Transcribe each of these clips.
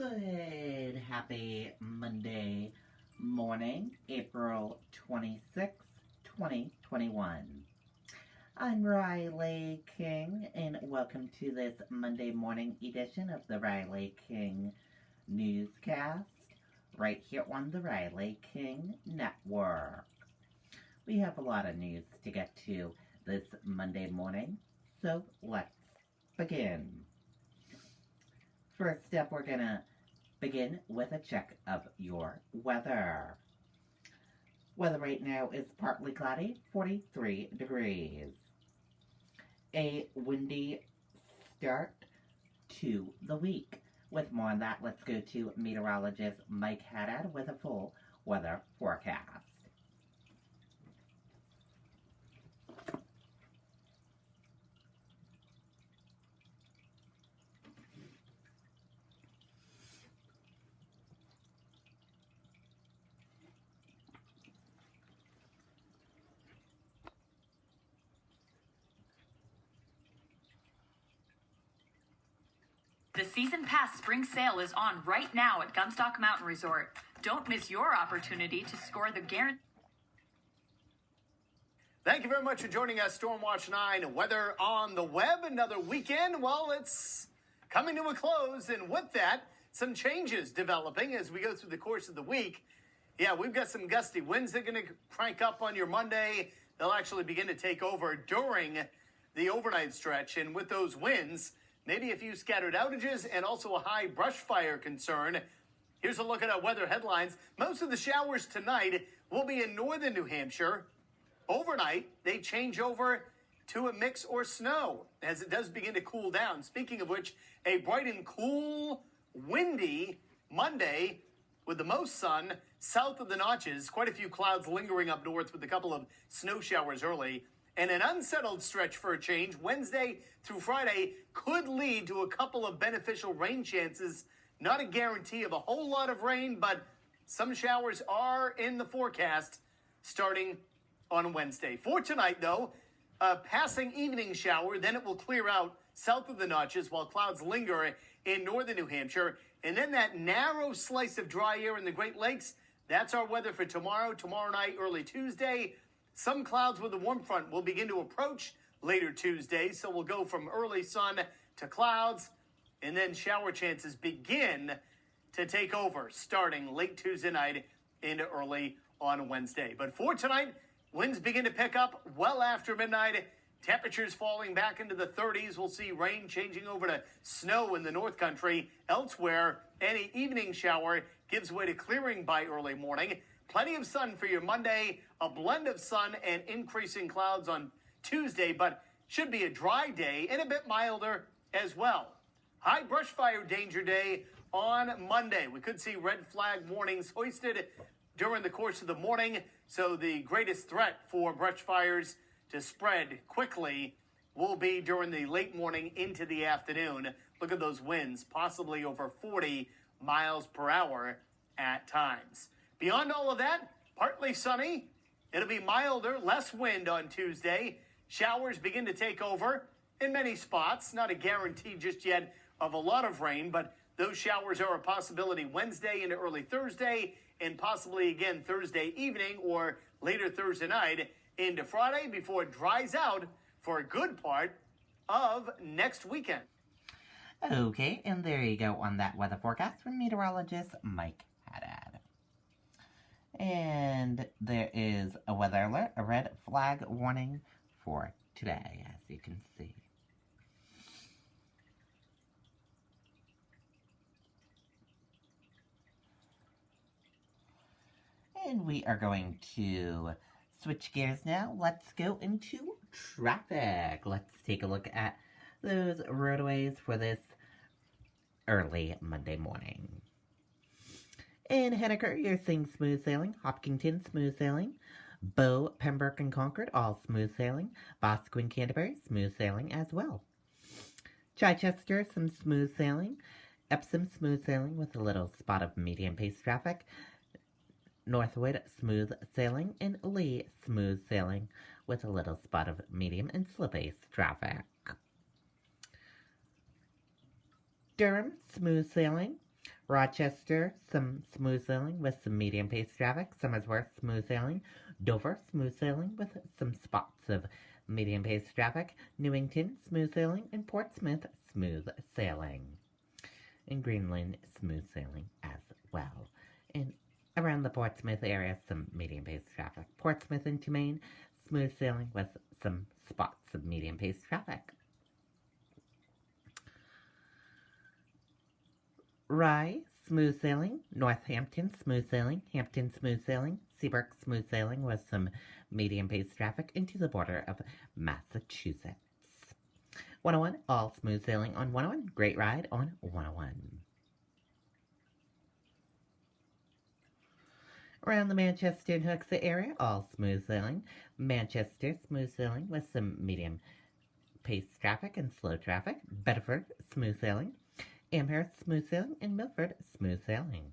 Good, happy Monday morning, April 26th, 2021. I'm Riley King, and welcome to this Monday morning edition of the Riley King Newscast, right here on the Riley King Network. We have a lot of news to get to this Monday morning, so let's begin. First up, we're going to begin with a check of your weather. Weather right now is partly cloudy, 43 degrees. A windy start to the week. With more on that, let's go to meteorologist Mike Haddad with a full weather forecast. The Season Pass Spring Sale is on right now at Gunstock Mountain Resort. Don't miss your opportunity to score the guarantee. Thank you very much for joining us, Stormwatch 9 Weather on the Web. Another weekend, well, it's coming to a close, and with that, some changes developing as we go through the course of the week. Yeah, we've got some gusty winds that are going to crank up on your Monday. They'll actually begin to take over during the overnight stretch, and with those winds, maybe a few scattered outages and also a high brush fire concern. Here's a look at our weather headlines. Most of the showers tonight will be in northern New Hampshire. Overnight, they change over to a mix or snow as it does begin to cool down. Speaking of which, a bright and cool, windy Monday with the most sun south of the Notches. Quite a few clouds lingering up north with a couple of snow showers early. And an unsettled stretch for a change Wednesday through Friday could lead to a couple of beneficial rain chances. Not a guarantee of a whole lot of rain, but some showers are in the forecast starting on Wednesday. For tonight, though, a passing evening shower, then it will clear out south of the Notches while clouds linger in northern New Hampshire. And then that narrow slice of dry air in the Great Lakes, that's our weather for tomorrow night, early Tuesday. Some clouds with a warm front will begin to approach later Tuesday, so we'll go from early sun to clouds, and then shower chances begin to take over starting late Tuesday night into early on Wednesday. But for tonight, winds begin to pick up well after midnight. Temperatures falling back into the 30s. We'll see rain changing over to snow in the North Country. Elsewhere, any evening shower gives way to clearing by early morning. Plenty of sun for your Monday, a blend of sun and increasing clouds on Tuesday, but should be a dry day and a bit milder as well. High brush fire danger day on Monday. We could see red flag warnings hoisted during the course of the morning, so the greatest threat for brush fires to spread quickly will be during the late morning into the afternoon. Look at those winds, possibly over 40 miles per hour at times. Beyond all of that, partly sunny. It'll be milder, less wind on Tuesday. Showers begin to take over in many spots. Not a guarantee just yet of a lot of rain, but those showers are a possibility Wednesday into early Thursday, and possibly again Thursday evening or later Thursday night into Friday before it dries out for a good part of next weekend. Okay, and there you go on that weather forecast from meteorologist Mike Haddad. And there is a weather alert, a red flag warning for today, as you can see. And we are going to switch gears now. Let's go into traffic. Let's take a look at those roadways for this early Monday morning. In Henniker, you're seeing smooth sailing. Hopkinton, smooth sailing. Bow, Pembroke, and Concord, all smooth sailing. Boscawen, Canterbury, smooth sailing as well. Chichester, some smooth sailing. Epsom, smooth sailing with a little spot of medium pace traffic. Northwood, smooth sailing. And Lee, smooth sailing with a little spot of medium and slow pace traffic. Durham, smooth sailing. Rochester, some smooth sailing with some medium pace traffic. Somersworth, smooth sailing. Dover, smooth sailing with some spots of medium pace traffic. Newington, smooth sailing. And Portsmouth, smooth sailing. And Greenland, smooth sailing as well. And around the Portsmouth area, some medium pace traffic. Portsmouth into Maine, smooth sailing with some spots of medium pace traffic. Rye, smooth sailing. Northampton, smooth sailing. Hampton, smooth sailing. Seabrook, smooth sailing with some medium pace traffic into the border of Massachusetts. 101, all smooth sailing on 101. Great ride on 101. Around the Manchester and Hooksett area, all smooth sailing. Manchester, smooth sailing with some medium pace traffic and slow traffic. Bedford, smooth sailing. Amherst, smooth sailing. And Milford, smooth sailing.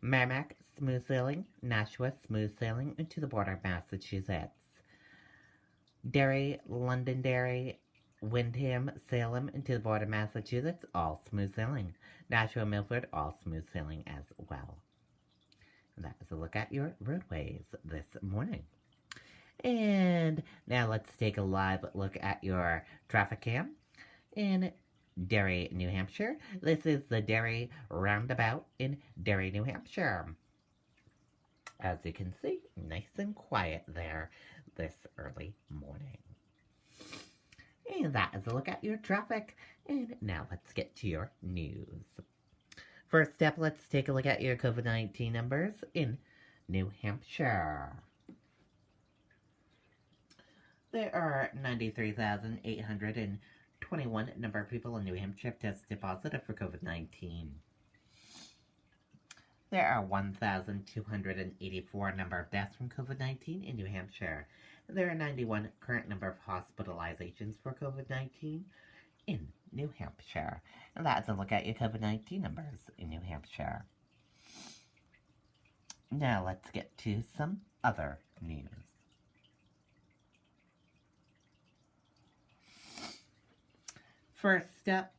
Merrimack, smooth sailing. Nashua, smooth sailing into the border of Massachusetts. Derry, Londonderry, Windham, Salem into the border of Massachusetts, all smooth sailing. Nashua, Milford, all smooth sailing as well. And that is a look at your roadways this morning. And now let's take a live look at your traffic cam in Derry, New Hampshire. This is the Derry roundabout in Derry, New Hampshire. As you can see, nice and quiet there this early morning. And that is a look at your traffic. And now let's get to your news. First up, let's take a look at your COVID-19 numbers in New Hampshire. There are 93,821 number of people in New Hampshire tested positive for COVID-19. There are 1,284 number of deaths from COVID-19 in New Hampshire. There are 91 current number of hospitalizations for COVID-19 in New Hampshire. And that's a look at your COVID-19 numbers in New Hampshire. Now let's get to some other news. First up,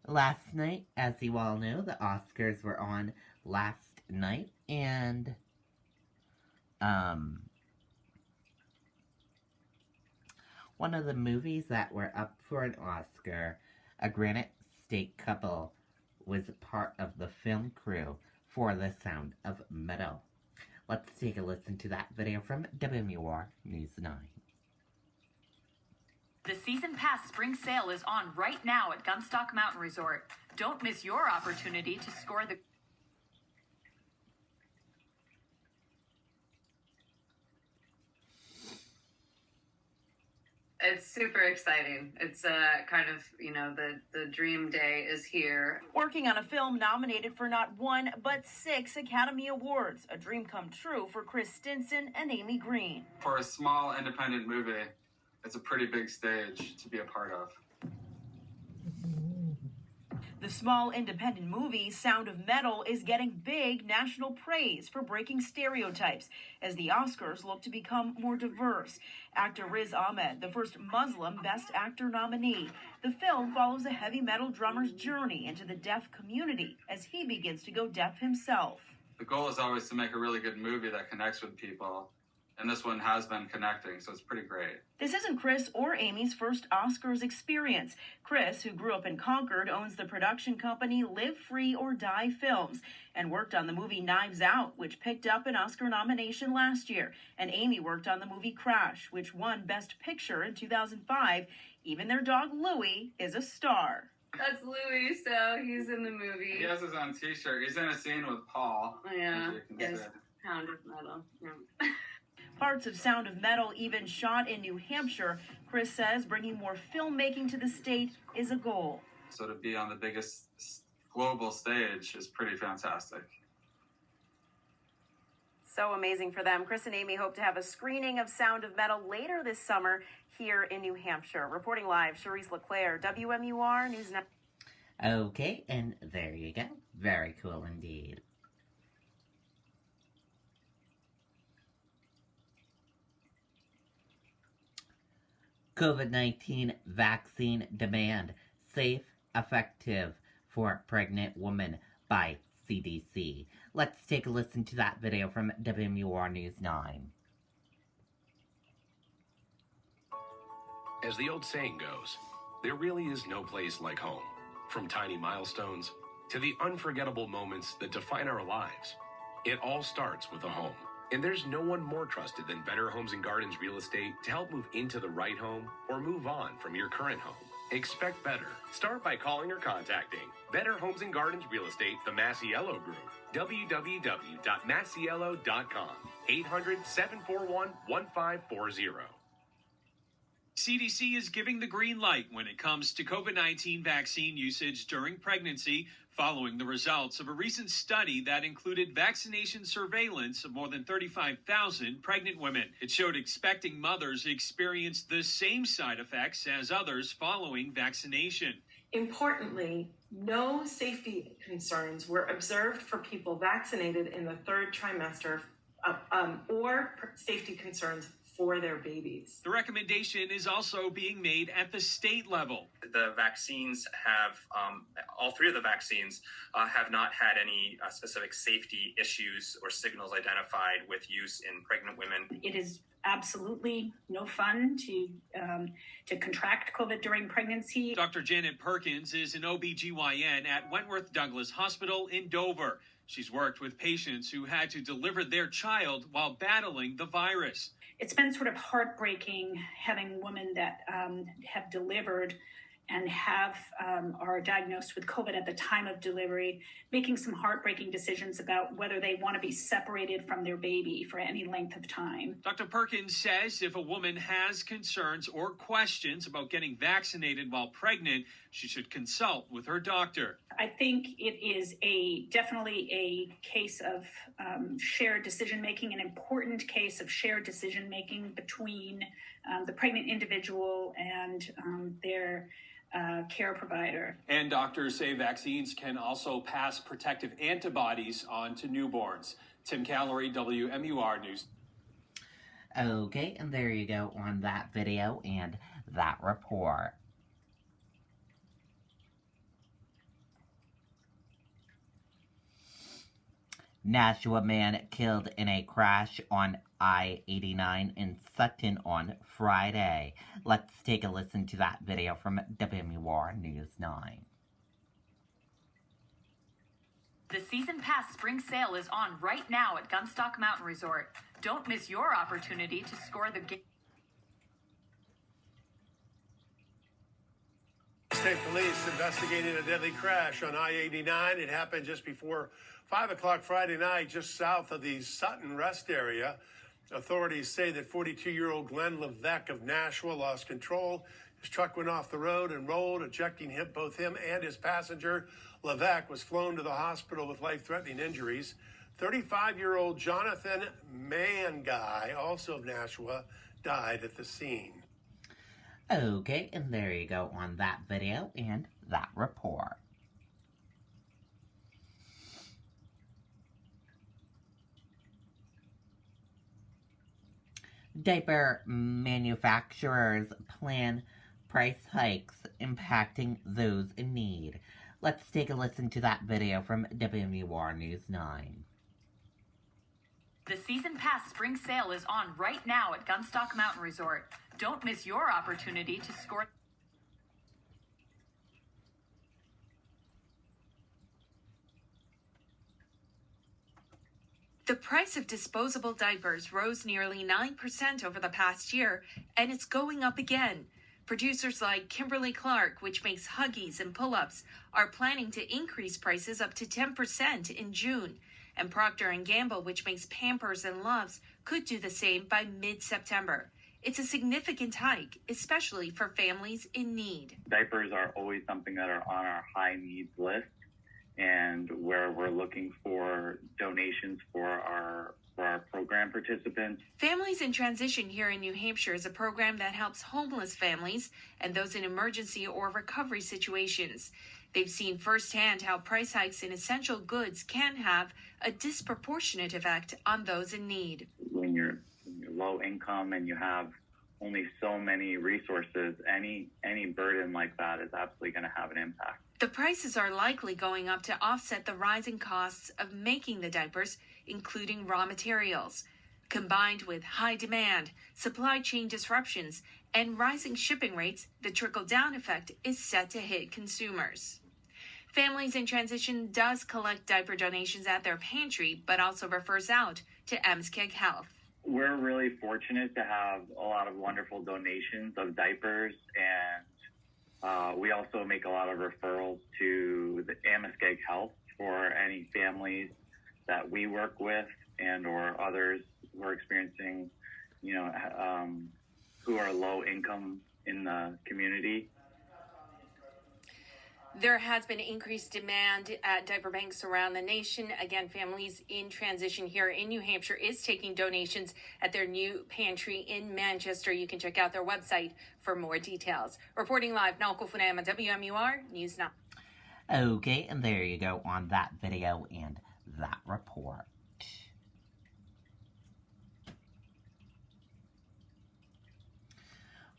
last night, as you all know, the Oscars were on last night, and one of the movies that were up for an Oscar, A Granite State Couple, was part of the film crew for The Sound of Metal. Let's take a listen to that video from WMUR News 9. The Season Pass Spring Sale is on right now at Gumstock Mountain Resort. Don't miss your opportunity to score the... It's super exciting. It's kind of, the dream day is here. Working on a film nominated for not one, but 6 Academy Awards. A dream come true for Chris Stinson and Amy Green. For a small independent movie, it's a pretty big stage to be a part of. The small independent movie, Sound of Metal, is getting big national praise for breaking stereotypes as the Oscars look to become more diverse. Actor Riz Ahmed, the first Muslim Best Actor nominee. The film follows a heavy metal drummer's journey into the deaf community as he begins to go deaf himself. The goal is always to make a really good movie that connects with people. And this one has been connecting, so it's pretty great. This isn't Chris or Amy's first Oscars experience. Chris, who grew up in Concord, owns the production company Live Free or Die Films and worked on the movie Knives Out, which picked up an Oscar nomination last year. And Amy worked on the movie Crash, which won Best Picture in 2005. Even their dog Louie is a star. That's Louis, so he's in the movie. He has his own t-shirt. He's in a scene with Paul. Yeah, yes, Pound of Metal. Yeah. Parts of Sound of Metal even shot in New Hampshire. Chris says bringing more filmmaking to the state is a goal. So to be on the biggest global stage is pretty fantastic. So amazing for them. Chris and Amy hope to have a screening of Sound of Metal later this summer here in New Hampshire. Reporting live, Charisse LeClaire, WMUR News 9. Okay, and there you go. Very cool indeed. COVID-19 vaccine demand. Safe, effective for pregnant woman. by CDC. Let's take a listen to that video from WMUR News 9. As the old saying goes, there really is no place like home. From tiny milestones to the unforgettable moments that define our lives, it all starts with a home. And there's no one more trusted than Better Homes and Gardens Real Estate to help move into the right home or move on from your current home. Expect better. Start by calling or contacting Better Homes and Gardens Real Estate, the Massiello Group. www.massiello.com. 800-741-1540. CDC is giving the green light when it comes to COVID-19 vaccine usage during pregnancy, following the results of a recent study that included vaccination surveillance of more than 35,000 pregnant women. It showed expecting mothers experienced the same side effects as others following vaccination. Importantly, no safety concerns were observed for people vaccinated in the third trimester or safety concerns for their babies. The recommendation is also being made at the state level. The vaccines have, all three of the vaccines have not had any specific safety issues or signals identified with use in pregnant women. It is absolutely no fun to contract COVID during pregnancy. Dr. Janet Perkins is an OBGYN at Wentworth Douglas Hospital in Dover. She's worked with patients who had to deliver their child while battling the virus. It's been sort of heartbreaking having women that have delivered and are diagnosed with COVID at the time of delivery, making some heartbreaking decisions about whether they want to be separated from their baby for any length of time. Dr. Perkins says if a woman has concerns or questions about getting vaccinated while pregnant, she should consult with her doctor. I think it is definitely a case of shared decision-making, an important case of shared decision-making between the pregnant individual and their care provider. And doctors say vaccines can also pass protective antibodies on to newborns. Tim Callery, WMUR News. Okay, and there you go on that video and that report. Nashua man killed in a crash on I89 in Sutton on Friday. Let's take a listen to that video from WMUR News 9. The Season Pass Spring Sale is on right now at Gumstock Mountain Resort. Don't miss your opportunity to score the game. State police investigating a deadly crash on I-89. It happened just before 5 o'clock Friday night, just south of the Sutton rest area. Authorities say that 42-year-old Glenn Levesque of Nashua lost control. His truck went off the road and rolled, ejecting both him and his passenger. Levesque was flown to the hospital with life-threatening injuries. 35-year-old Jonathan Manguy, also of Nashua, died at the scene. Okay, and there you go on that video and that report. Diaper manufacturers plan price hikes impacting those in need. Let's take a listen to that video from WMUR News 9. The Season Pass Spring Sale is on right now at Gumstock Mountain Resort. Don't miss your opportunity to score. The price of disposable diapers rose nearly 9% over the past year, and it's going up again. Producers like Kimberly-Clark, which makes Huggies and Pull-Ups, are planning to increase prices up to 10% in June. And Procter & Gamble, which makes Pampers and Loves, could do the same by mid-September. It's a significant hike, especially for families in need. Diapers are always something that are on our high needs list, and where we're looking for donations for our program participants. Families in Transition here in New Hampshire is a program that helps homeless families and those in emergency or recovery situations. They've seen firsthand how price hikes in essential goods can have a disproportionate effect on those in need. When you're low income and you have only so many resources. Any burden like that is absolutely going to have an impact. The prices are likely going up to offset the rising costs of making the diapers, including raw materials. Combined with high demand, supply chain disruptions, and rising shipping rates, the trickle-down effect is set to hit consumers. Families in Transition does collect diaper donations at their pantry, but also refers out to MSCAG Health. We're really fortunate to have a lot of wonderful donations of diapers, and we also make a lot of referrals to the MSCAG Health for any families that we work with and or others who are experiencing, who are low income in the community. There has been increased demand at diaper banks around the nation. Again, Families in Transition here in New Hampshire is taking donations at their new pantry in Manchester. You can check out their website for more details. Reporting live, Nalko Funema, WMUR News Now. Okay, and there you go on that video and that report.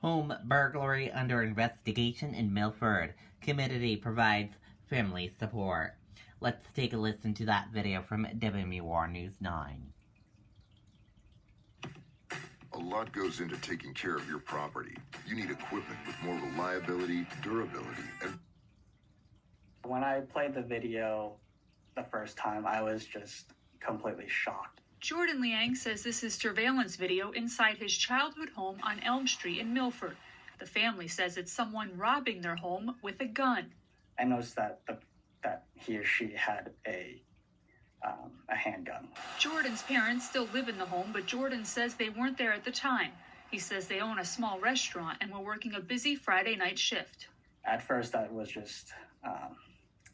Home burglary under investigation in Milford. Community provides family support. Let's take a listen to that video from WMUR News 9. A lot goes into taking care of your property. You need equipment with more reliability, durability, and... When I played the video the first time, I was just completely shocked. Jordan Liang says this is surveillance video inside his childhood home on Elm Street in Milford. The family says it's someone robbing their home with a gun. I noticed that he or she had a handgun. Jordan's parents still live in the home, but Jordan says they weren't there at the time. He says they own a small restaurant and were working a busy Friday night shift. At first, I was just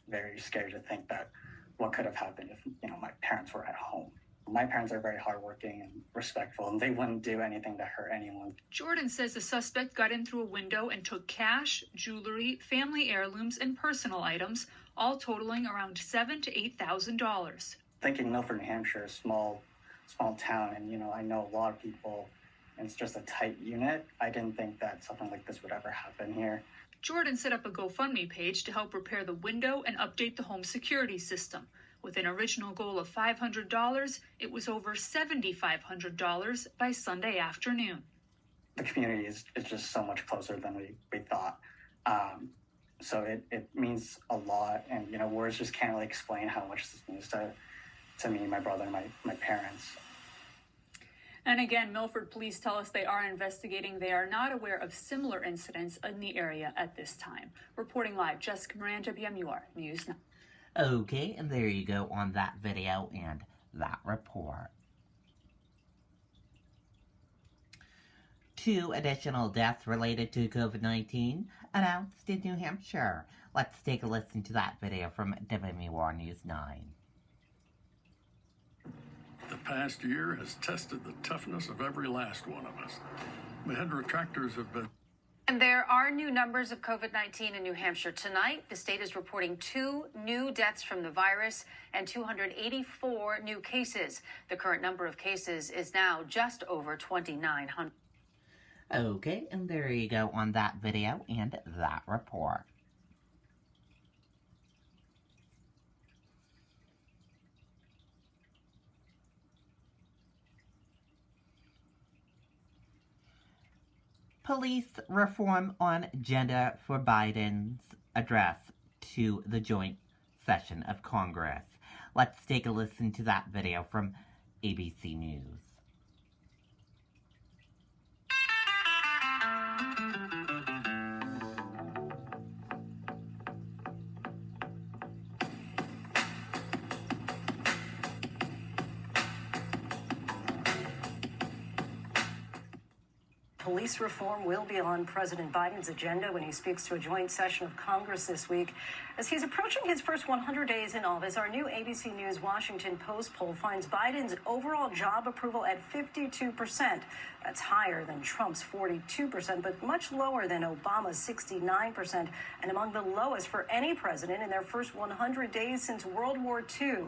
very scared to think that what could have happened if my parents were at home. My parents are very hardworking and respectful, and they wouldn't do anything to hurt anyone. Jordan says the suspect got in through a window and took cash, jewelry, family heirlooms, and personal items, all totaling around $7,000 to $8,000. Thinking Milford, New Hampshire, a small town, and I know a lot of people, and it's just a tight unit. I didn't think that something like this would ever happen here. Jordan set up a GoFundMe page to help repair the window and update the home security system. With an original goal of $500, it was over $7,500 by Sunday afternoon. The community is just so much closer than we thought. So it means a lot, and words just can't really explain how much this means to me, my brother, and my parents. And again, Milford police tell us they are investigating. They are not aware of similar incidents in the area at this time. Reporting live, Jessica Moran, WMUR News Now. Okay, and there you go on that video and that report. 2 additional deaths related to COVID-19 announced in New Hampshire. Let's take a listen to that video from WMUR News 9. The past year has tested the toughness of every last one of us. Mahindra tractors have been... And there are new numbers of COVID-19 in New Hampshire tonight. The state is reporting 2 new deaths from the virus and 284 new cases. The current number of cases is now just over 2,900. Okay, and there you go on that video and that report. Police reform on gender for Biden's address to the joint session of Congress. Let's take a listen to that video from ABC News. Police reform will be on President Biden's agenda when he speaks to a joint session of Congress this week. As he's approaching his first 100 days in office, our new ABC News Washington Post poll finds Biden's overall job approval at 52%. That's higher than Trump's 42%, but much lower than Obama's 69%, and among the lowest for any president in their first 100 days since World War II.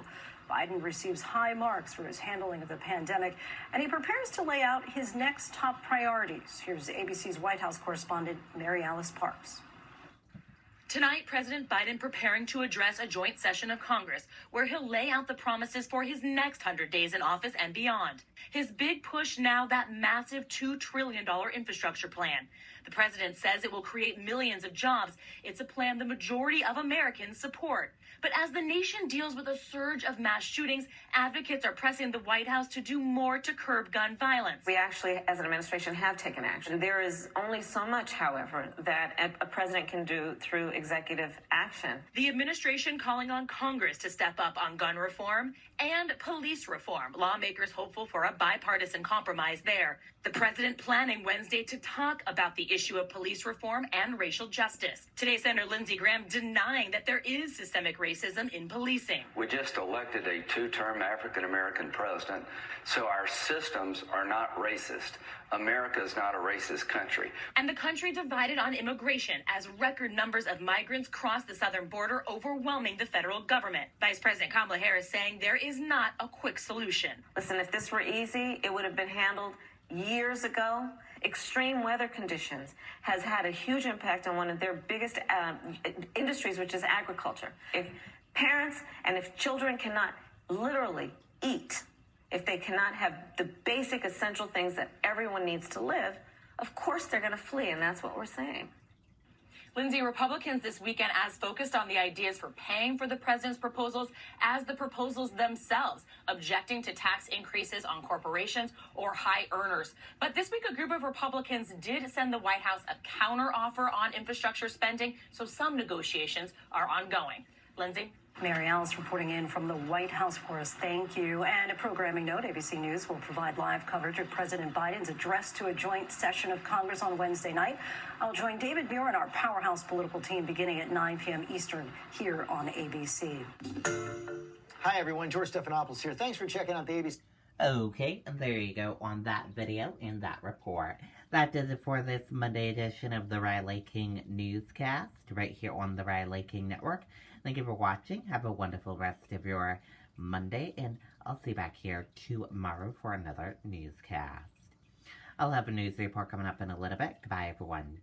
Biden receives high marks for his handling of the pandemic, and he prepares to lay out his next top priorities. Here's ABC's White House correspondent, Mary Alice Parks. Tonight, President Biden preparing to address a joint session of Congress where he'll lay out the promises for his next 100 days in office and beyond. His big push now, that massive $2 trillion infrastructure plan. The president says it will create millions of jobs. It's a plan the majority of Americans support. But as the nation deals with a surge of mass shootings, advocates are pressing the White House to do more to curb gun violence. We actually, as an administration, have taken action. There is only so much, however, that a president can do through executive action. The administration calling on Congress to step up on gun reform and police reform. Lawmakers hopeful for a bipartisan compromise there. The president planning Wednesday to talk about the issue of police reform and racial justice. Today, Senator Lindsey Graham denying that there is systemic racism in policing. We just elected a two-term African-American president, so our systems are not racist. America is not a racist country. And the country divided on immigration as record numbers of migrants cross the southern border, overwhelming the federal government. Vice President Kamala Harris saying there is not a quick solution. Listen, if this were easy, it would have been handled years ago. Extreme weather conditions has had a huge impact on one of their biggest industries, which is agriculture. If parents and if children cannot literally eat, if they cannot have the basic essential things that everyone needs to live, of course they're going to flee, and that's what we're saying. Lindsay, Republicans this weekend as focused on the ideas for paying for the president's proposals as the proposals themselves, objecting to tax increases on corporations or high earners. But this week, a group of Republicans did send the White House a counteroffer on infrastructure spending, so some negotiations are ongoing. Lindsay? Mary Alice reporting in from the White House for us. Thank you. And a programming note, ABC News will provide live coverage of President Biden's address to a joint session of Congress on Wednesday night. I'll join David Muir and our powerhouse political team beginning at 9 p.m. Eastern here on ABC. Hi, everyone. George Stephanopoulos here. Thanks for checking out the ABC. Okay, and there you go on that video and that report. That does it for this Monday edition of the Riley King Newscast right here on the Riley King Network. Thank you for watching. Have a wonderful rest of your Monday, and I'll see you back here tomorrow for another newscast. I'll have a news report coming up in a little bit. Goodbye, everyone.